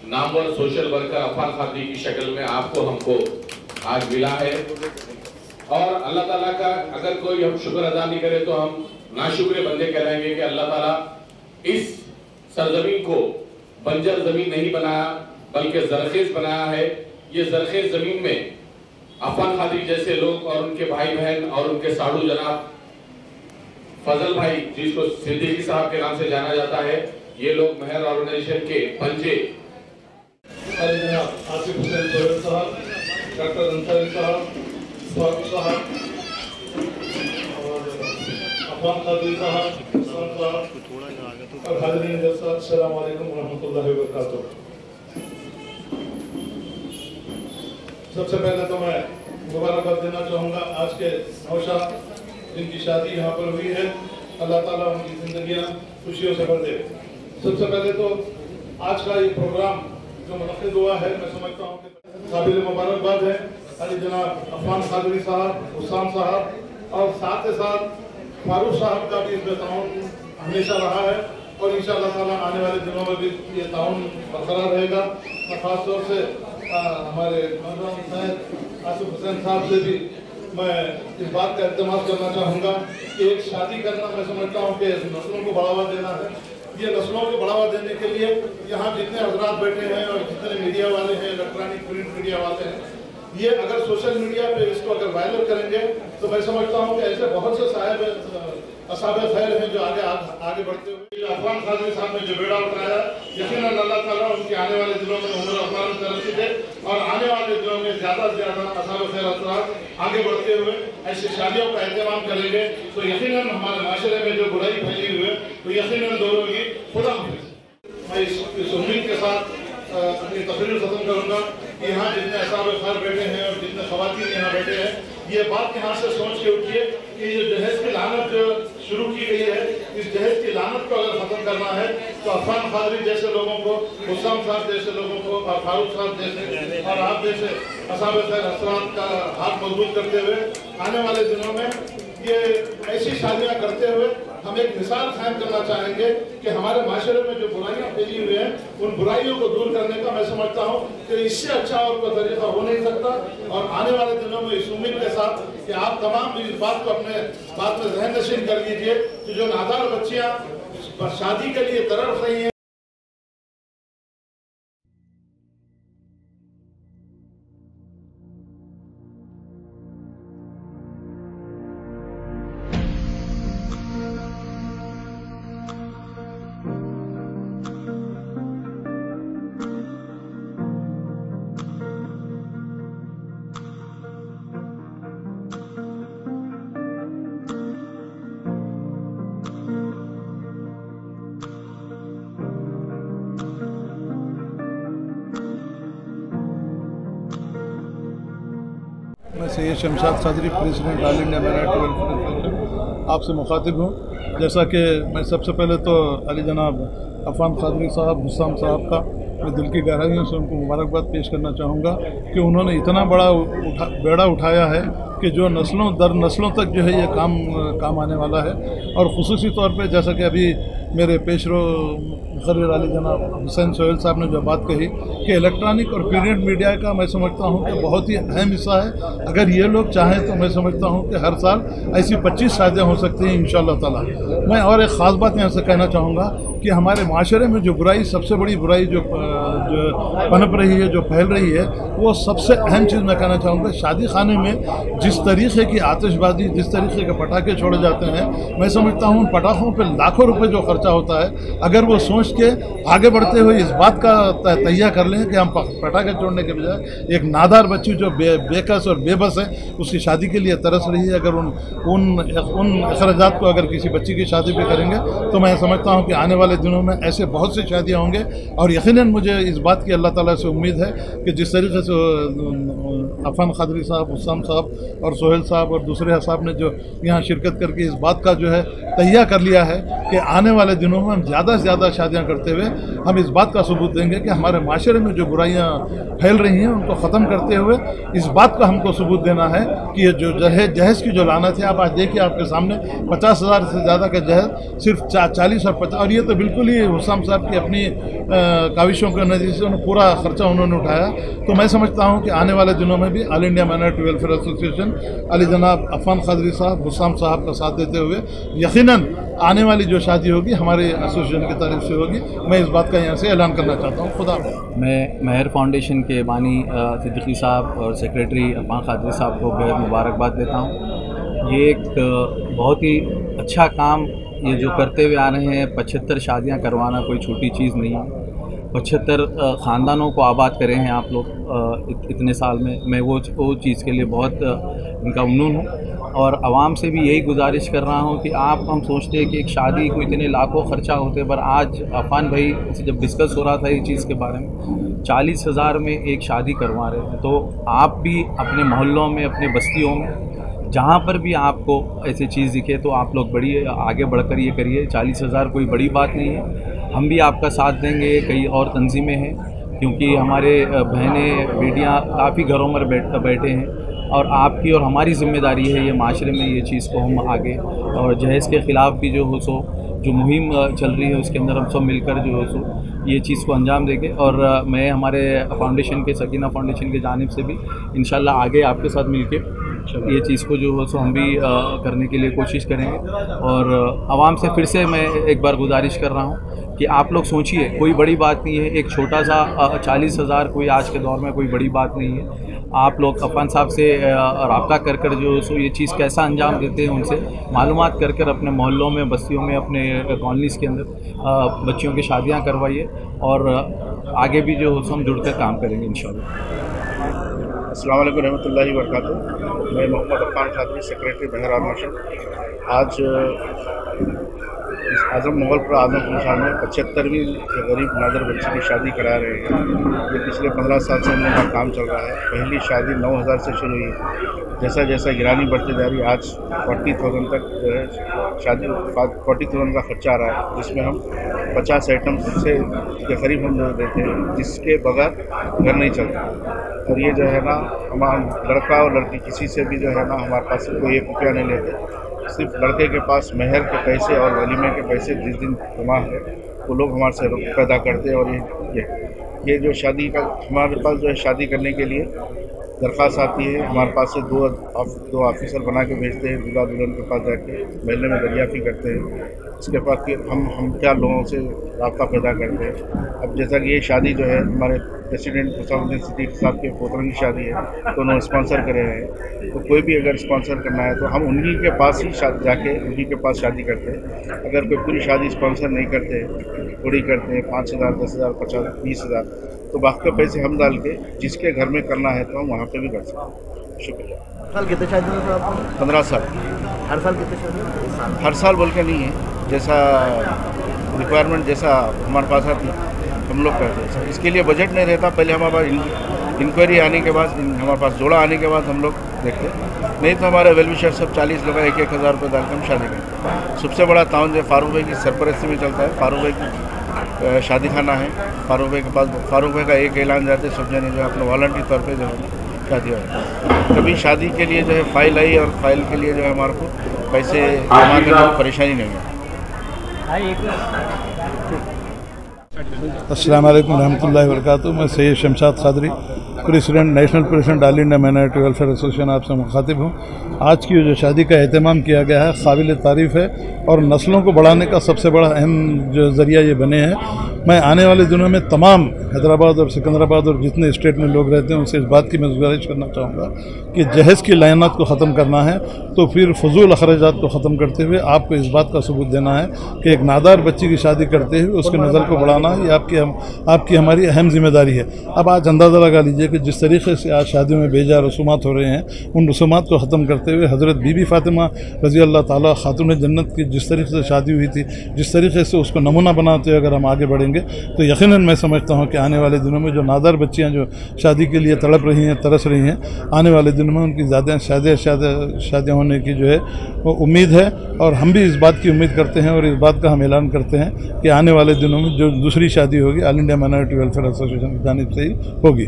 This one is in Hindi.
नामवर सोशल वर्कर अफान खादी की शक्ल में आपको हमको आज मिला है। और अल्लाह ताला का अगर कोई हम शुक्र अदा नहीं करे तो हम नाशुक्र बंदे कहलाएंगे कि अल्लाह ताला इस सरजमीन को बंजर जमीन नहीं बनाया बल्कि जरखेज बनाया है। ये जरखेज जमीन में अफान खादी जैसे लोग और उनके भाई बहन और उनके साधु जनाब फजल भाई जिसको सिद्दीकी साहब के नाम से जाना जाता है, ये लोग मेहर ऑर्गेनाइजेशन के पंजे आसिफ हुसैन सोहेल साहब, डॉक्टर अंसारी साहब, फारूक साहब और अफान खादी साहब और हाज़रीन जलसा, अस्सलाम वालेकुम रहमतुल्लाहि व बरकातुहू। सबसे पहले तो मैं मुबारकबाद देना चाहूँगा आज के नौशाद जिनकी शादी यहाँ पर हुई है, अल्लाह ताला उनकी जिंदगियाँ खुशियों से भर दे। सबसे पहले तो आज का ये प्रोग्राम जो मुनक़िद हुआ है, मैं समझता हूँ कि काबिल मुबारकबाद है अली जनाब अफान खादी साहब, हुसैन साहब और साथ ही साथ फारूक साहब का भी इसमें ताउन हमेशा रहा है और इंशाअल्लाह ताला आने वाले दिनों में भी ये ताउन बरकरार रहेगा। मैं खास तौर से हमारे आसिफ हुसैन साहब से भी मैं इस बात का इत्तेमाद करना चाहूँगा कि एक शादी करना मैं समझता हूँ कि नस्लों को बढ़ावा देना है। ये नस्लों को बढ़ावा देने के लिए यहाँ जितने हजरात बैठे हैं और जितने मीडिया वाले हैं, इलेक्ट्रॉनिक प्रिंट मीडिया वाले हैं, ये अगर सोशल मीडिया पे इसको अगर वायरल करेंगे तो मैं समझता हूँ कि ऐसे बहुत से साहब असाब खैर हैं जो आगे बढ़ते हुए अफान खादरी साहब ने जो बेड़ा उठाया, यकीनन अल्लाह ताला उनके आने वाले दिनों में उम्र अफान तरक्की दे और आने वाले दिनों में ज़्यादा से ज़्यादा असाब खैर अफराद आगे बढ़ते हुए ऐसी शादियों का एहतमाम करेंगे तो यकीनन हमारे माशरे में जो बुराई फैली हुई है तो यकीनन दूर होगी। खुदा हाफिज़। मैं इस उम्मीद के साथ अपनी तकरीर खत्म करूँगा कि यहाँ जितने असाब खैर बैठे हैं और जितने ख़वातीन यहाँ बैठे हैं, ये बात यहाँ से सोच के उठिए कि जो दहेज की लानत जो शुरू की गई है, इस दहेज की लानत को अगर ख़त्म करना है तो अफान खादरी जैसे लोगों को, हुस्साम साहब जैसे लोगों को और फारूक साहब जैसे और आप जैसे असाब खैर अफराद का हाथ मजबूत करते हुए आने वाले दिनों में ये ऐसी शादियाँ करते हुए हम एक मिसाल कायम करना चाहेंगे कि हमारे माशरे में जो बुराइयां फैली हुई हैं उन बुराइयों को दूर करने का मैं समझता हूं कि इससे अच्छा और कोई तरीका हो नहीं सकता। और आने वाले दिनों में इस उम्मीद के साथ कि आप तमाम भी इस बात को अपने बात में ज़हन नशीन कर लीजिए कि जो नादार बच्चियां शादी के लिए तरफ रही हैं। मैं Syed Shamshad Qadri, president all India minority welfare association आपसे मुखातिब हूँ। जैसा कि मैं सबसे पहले तो अली जनाब अफान खादरी साहब, हुस्साम साहब का मैं दिल की गहराइयों से उनको मुबारकबाद पेश करना चाहूँगा कि उन्होंने इतना बड़ा बेड़ा उठाया है कि जो नस्लों दर नस्लों तक जो है ये काम आने वाला है। और ख़ुसूसी तौर पे जैसा कि अभी मेरे पेशरो मुखर्रिर अली जनाब हुसैन सोहेल साहब ने जो बात कही कि इलेक्ट्रॉनिक और प्रिंट मीडिया का मैं समझता हूँ कि बहुत ही अहम हिस्सा है। अगर ये लोग चाहें तो मैं समझता हूँ कि हर साल ऐसी 25 शादियाँ हो सकती हैं इंशाअल्लाह ताला। मैं और एक ख़ास बात यहाँ से कहना चाहूँगा कि हमारे माशरे में जो बुराई, सबसे बड़ी बुराई जो पनप रही है, जो फैल रही है, वो सबसे अहम चीज़ मैं कहना चाहूँगा, शादी खाने में जिस तरीके की आतिशबाजी, जिस तरीके के पटाखे छोड़े जाते हैं, मैं समझता हूँ उन पटाखों पर लाखों रुपए जो खर्चा होता है, अगर वो सोच के आगे बढ़ते हुए इस बात का तैयार कर लें कि हम पटाखे छोड़ने के बजाय एक नादार बच्ची जो बेकस और बेबस है उसकी शादी के लिए तरस रही है, अगर उन अखराजात को अगर किसी बच्ची की शादी पे करेंगे तो मैं समझता हूँ कि आने वाले दिनों में ऐसे बहुत सी शादियाँ होंगे। और यकीनन मुझे इस बात की अल्लाह ताला से उम्मीद है कि जिस तरीके से अफान खादरी साहब, हुस्साम साहब और सोहेल साहब और दूसरे साहब ने जो यहाँ शिरकत करके इस बात का जो है तैयार कर लिया है कि आने वाले दिनों में हम ज़्यादा से ज़्यादा शादियाँ करते हुए हम इस बात का सबूत देंगे कि हमारे माशरे में जो बुराइयाँ फैल रही हैं उनको ख़त्म करते हुए इस बात का हमको सबूत देना है कि ये जो जहेज़ की जो लानत है, आप आज देखिए आपके सामने 50,000 से ज़्यादा का जहेज़ सिर्फ 40 और 50, और ये तो बिल्कुल ही हुस्साम साहब की अपनी काविशों के नतीजे से उन्होंने पूरा खर्चा उन्होंने उठाया। तो मैं समझता हूँ कि आने वाले दिनों में भी all India minority welfare association Ali जनाब अफान खादरी साहब, हुस्साम साहब का साथ देते हुए यकीनन आने वाली जो शादी होगी हमारे एसोसिएशन की तारीफ से होगी। मैं इस बात का यहाँ से ऐलान करना चाहता हूँ। खुदा। मैं मेहर फाउंडेशन के बानी सिद्दीकी साहब और सेक्रेटरी अफान खादरी साहब को बेहद मुबारकबाद देता हूँ। ये एक बहुत ही अच्छा काम ये जो करते हुए आ रहे हैं। 75 शादियाँ करवाना कोई छोटी चीज़ नहीं है। 75 ख़ानदानों को आबाद करे हैं आप लोग इतने साल में। मैं वो चीज़ के लिए बहुत इनका ममनून हूँ और आवाम से भी यही गुजारिश कर रहा हूँ कि हम सोचते हैं कि एक शादी को इतने लाखों ख़र्चा होते, पर आज अफान भाई से जब डिस्कस हो रहा था ये चीज़ के बारे में 40,000 में एक शादी करवा रहे हैं। तो आप भी अपने मोहल्लों में, अपने बस्तियों में, जहाँ पर भी आपको ऐसी चीज़ दिखे तो आप लोग आगे बढ़कर ये करिए। 40,000 कोई बड़ी बात नहीं है। हम भी आपका साथ देंगे। कई और तंजीमें हैं, क्योंकि हमारे बहनें बेटियाँ काफ़ी घरों में बैठे हैं और आपकी और हमारी ज़िम्मेदारी है ये माशरे में ये चीज़ को हम आगे, और जहेज़ के ख़िलाफ़ भी जो मुहिम चल रही है उसके अंदर हम सब मिलकर ये चीज़ को अंजाम देंगे। और मैं हमारे फाउंडेशन के, सकीना फाउंडेशन के जानिब से भी इंशाल्लाह आगे आपके साथ मिलके ये चीज़ को जो सो हम भी करने के लिए कोशिश करेंगे। और आवाम से फिर से मैं एक बार गुजारिश कर रहा हूँ कि आप लोग सोचिए, कोई बड़ी बात नहीं है, एक छोटा सा 40,000 कोई आज के दौर में कोई बड़ी बात नहीं है। आप लोग अफान साहब से रब्ता कर कर जो सो ये चीज़ कैसा अंजाम देते हैं उनसे मालूमात कर कर अपने मोहल्लों में, बस्तियों में, अपने कॉलोनीज़ के अंदर बच्चियों की शादियाँ करवाइए और आगे भी जो हम जुड़कर काम करेंगे इंशाल्लाह। अस्सलाम वालेकुम रहमतुल्लाहि व बरकातुहू। मैं मोहम्मद अफान खादरी, सेक्रेटरी बहराम मार्शल। आज आजम मोहल्ला आजमपुर शाह में 75वीं गरीब नादर बच्ची की शादी करा रहे हैं। ये पिछले 15 साल से हम लोग का काम चल रहा है। पहली शादी 9,000 से शुरू हुई, जैसा जैसा गिरानी बढ़ती जा रही, आज 40,000 तक जो है शादी 40,000 का खर्चा आ रहा है, जिसमें हम 50 आइटम से के करीब हम लोग देते हैं, जिसके बगैर घर नहीं चलता। और ये जो है ना, हमारा लड़का और लड़की किसी से भी जो है ना हमारे पास कोई 1 रुपया नहीं लेते। सिर्फ लड़के के पास मेहर के पैसे और वलीमे के पैसे जिस दिन जमा है वो लोग हमारे से पैदा करते हैं। और ये जो शादी का हमारे पास जो है शादी करने के लिए दरख्वास्त आती है, हमारे पास से दो ऑफिसर बना के भेजते हैं, दूल्हा दुल्हन के पास जाके महल्ले में दरियाफ़ी करते हैं। इसके बाद फिर हम क्या लोगों से राब्ता पैदा करते हैं। अब जैसा कि ये शादी जो है हमारे प्रेसिडेंट हुसैन सिद्दीकी साहब के पोतरों की शादी है, तो उन्होंने स्पॉन्सर करे हैं। तो कोई भी अगर स्पॉन्सर करना है तो हम उन्हीं के पास ही जाके उन्हीं के पास शादी करते हैं। अगर कोई पूरी शादी स्पॉन्सर नहीं करते, थोड़ी करते हैं 5,000, 10,000, 50,000, 20,000, तो बाकी पैसे हम डाल के जिसके घर में करना है तो हम वहाँ पे भी कर सकते हैं। शुक्रिया। साल कितने शादी में आपको? 15 साल। हर साल कितने शादी? हर साल बोल के नहीं है, जैसा रिक्वायरमेंट जैसा हमारे पास आती हम लोग करते हैं। इसके लिए बजट नहीं रहता। पहले हमारे पास इंक्वायरी आने के बाद, हमारे पास जोड़ा आने के बाद हम लोग देखते हैं। नहीं तो हमारे वेलविशर सब 40 लोग 1-1 हज़ार रुपये डाल के हम शादी करते हैं। सबसे बड़ा ताउन जो फारूक भाई की सरपरस्ती में चलता है। फारूक भाई की शादी खाना है। फारूक भाई के पास फारूक भाई का एक ऐलान जाते सब जने जो अपने वॉलंटियर तौर पर जो है शादी हो। कभी शादी के लिए जो है फाइल आई और फाइल के लिए जो है हमारे को पैसे जमा करने में परेशानी नहीं है। अस्सलाम वालेकुम रहमतुल्लाहि व बरकातुहू। मैं Syed Shamshad Qadri, president, national president all India minority welfare association आपसे मुखातिब हूँ। आज की जो शादी का एहतमाम किया गया है काबिल तारीफ़ है और नस्लों को बढ़ाने का सबसे बड़ा अहम जो ज़रिया ये बने हैं। मैं आने वाले दिनों में तमाम हैदराबाद और सिकंदराबाद और जितने स्टेट में लोग रहते हैं उनसे इस बात की मैं गुजारिश करना चाहूँगा कि जहेज़ की लायनात को ख़त्म करना है तो फिर फजूल अखराजात को ख़त्म करते हुए आपको इस बात का सबूत देना है कि एक नादार बच्ची की शादी करते हुए उसके नज़र को बढ़ाना ये आपकी हमारी अहम जिम्मेदारी है। अब आज अंदाज़ा लगा लीजिए कि जिस तरीके से आज शादियों में बेजा रसूमात हो रहे हैं, उन रसूमात को ख़त्म करते हुए हज़रत बीबी फ़ातिमा रज़ी अल्लाह ताला खातून जन्नत की जिस तरीके से शादी हुई थी, जिस तरीके से उसको नमूना बनाते हुए अगर हम आगे बढ़ेंगे तो यकीनन मैं समझता हूँ कि आने वाले दिनों में जो नादार बच्चियाँ जो शादी के लिए तड़प रही हैं, तरस रही हैं, आने वाले दिनों में उनकी ज़्यादा शादियाँ होने की जो है वो उम्मीद है। और हम भी इस बात की उम्मीद करते हैं और इस बात का हम ऐलान करते हैं कि आने वाले दिनों में जो दूसरी शादी होगी all India minority welfare association की जानिब से ही होगी।